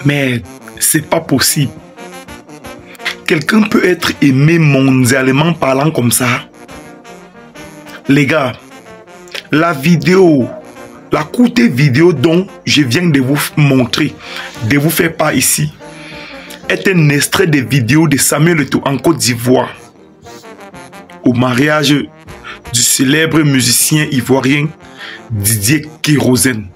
Mais c'est pas possible. Quelqu'un peut être aimé mondialement parlant comme ça. Les gars, la vidéo, la courte vidéo dont je viens de vous montrer, de vous faire part ici, est un extrait des vidéos de Samuel Eto'o en Côte d'Ivoire, au mariage du célèbre musicien ivoirien Didier Kérosène.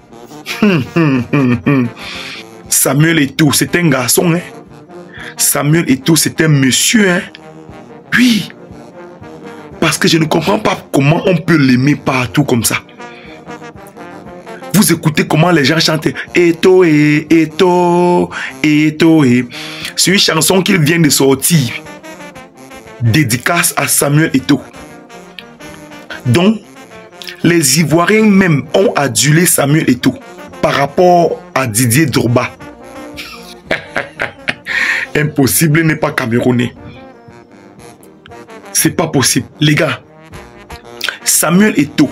Samuel Eto'o, c'est un garçon, hein? Samuel Eto'o, c'est un monsieur, hein? Oui. Parce que je ne comprends pas comment on peut l'aimer partout comme ça. Vous écoutez comment les gens chantent Eto'o, Eto'o, Eto'o. C'est une chanson qu'il vient de sortir. Dédicace à Samuel Eto'o. Donc, les Ivoiriens même ont adulé Samuel Eto'o par rapport à Didier Drogba. Impossible n'est pas camerounais. C'est pas possible. Les gars, Samuel Eto'o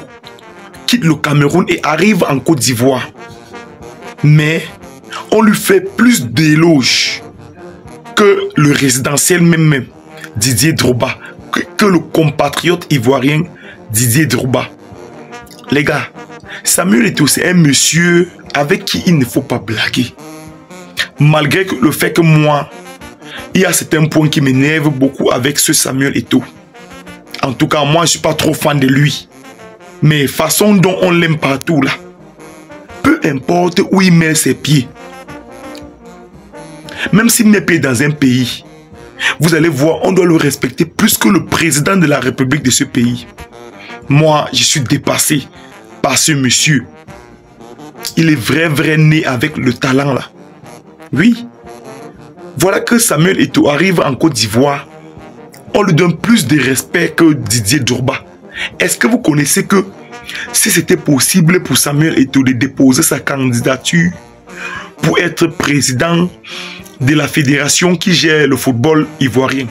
quitte le Cameroun et arrive en Côte d'Ivoire. Mais on lui fait plus d'éloges que le résidentiel même Didier Drogba, que le compatriote ivoirien Didier Drogba. Les gars, Samuel Eto'o, c'est un monsieur avec qui il ne faut pas blaguer. Malgré le fait que moi, il y a certains points qui m'énervent beaucoup avec ce Samuel Eto'o. En tout cas, moi, je ne suis pas trop fan de lui. Mais façon dont on l'aime partout là, peu importe où il met ses pieds, même s'il met pied dans un pays, vous allez voir, on doit le respecter plus que le président de la République de ce pays. Moi, je suis dépassé par ce monsieur. Il est vrai né avec le talent là. Oui. Voilà que Samuel Eto'o arrive en Côte d'Ivoire. On lui donne plus de respect que Didier Drogba. Est-ce que vous connaissez que si c'était possible pour Samuel Eto'o de déposer sa candidature pour être président de la fédération qui gère le football ivoirien,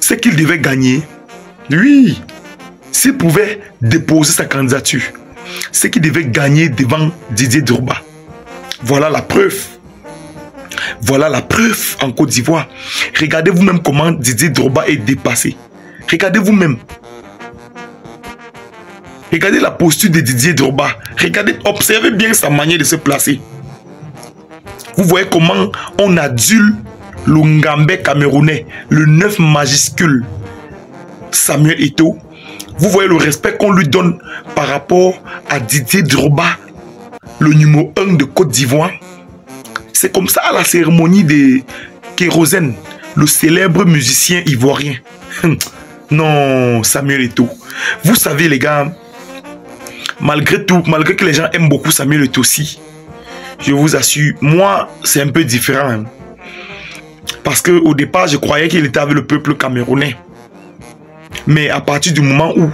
c'est qu'il devait gagner? Oui. S'il pouvait déposer sa candidature, c'est qu'il devait gagner devant Didier Drogba. Voilà la preuve. Voilà la preuve en Côte d'Ivoire. Regardez vous-même comment Didier Drogba est dépassé. Regardez vous-même. Regardez la posture de Didier Drogba. Regardez, observez bien sa manière de se placer. Vous voyez comment on adule le Ngambé camerounais, le 9 majuscule, Samuel Eto'o. Vous voyez le respect qu'on lui donne par rapport à Didier Drogba, le numéro 1 de Côte d'Ivoire. C'est comme ça à la cérémonie de Kérosène, le célèbre musicien ivoirien. Non, Samuel Eto'o. Vous savez les gars, malgré tout, malgré que les gens aiment beaucoup Samuel Eto'o aussi, je vous assure, moi c'est un peu différent. Hein. Parce qu'au départ, je croyais qu'il était avec le peuple camerounais. Mais à partir du moment où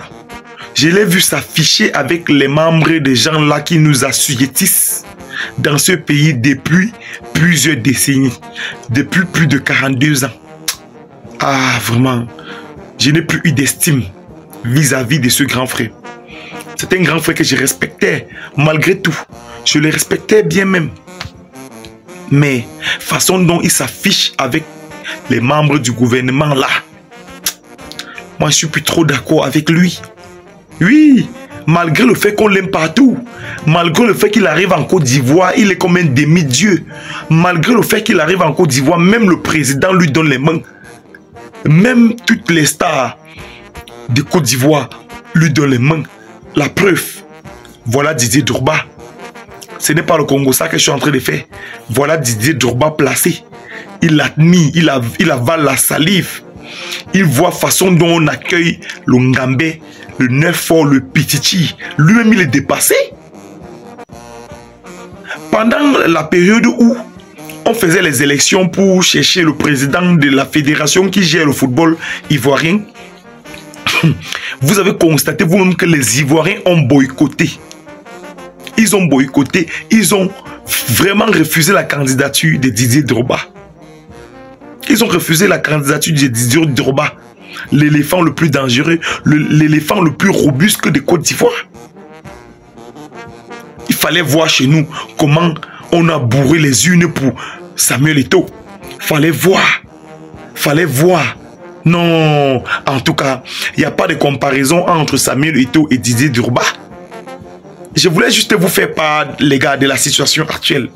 je l'ai vu s'afficher avec les membres des gens là qui nous assujettissent dans ce pays depuis plusieurs décennies, depuis plus de 42 ans. Ah, vraiment, je n'ai plus eu d'estime vis-à-vis de ce grand frère. C'est un grand frère que je respectais, malgré tout. Je le respectais bien même. Mais, façon dont il s'affiche avec les membres du gouvernement là, moi je suis plus trop d'accord avec lui. Oui, malgré le fait qu'on l'aime partout, malgré le fait qu'il arrive en Côte d'Ivoire, il est comme un demi-dieu. Malgré le fait qu'il arrive en Côte d'Ivoire, même le président lui donne les mains. Même toutes les stars de Côte d'Ivoire lui donnent les mains. La preuve, voilà Didier Drogba. Ce n'est pas le Congo ça que je suis en train de faire. Voilà Didier Drogba placé. Il admire, il avale la salive. Il voit la façon dont on accueille le Ngambé, le 9 fort, le Pititi. Lui-même, il est dépassé. Pendant la période où on faisait les élections pour chercher le président de la fédération qui gère le football ivoirien, vous avez constaté vous-même que les Ivoiriens ont boycotté. Ils ont boycotté, ils ont vraiment refusé la candidature de Didier Drogba. Ils ont refusé la candidature de Didier Drogba, l'éléphant le plus dangereux, l'éléphant le plus robuste de Côte d'Ivoire. Il fallait voir chez nous comment on a bourré les urnes pour Samuel Eto'o. Fallait voir. Fallait voir. Non, en tout cas, il n'y a pas de comparaison entre Samuel Eto'o et Didier Drogba. Je voulais juste vous faire part, les gars, de la situation actuelle.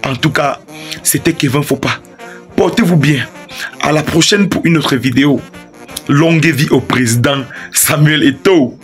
En tout cas, c'était Kevin Fopa. Portez-vous bien. À la prochaine pour une autre vidéo. Longue vie au président Samuel Eto'o.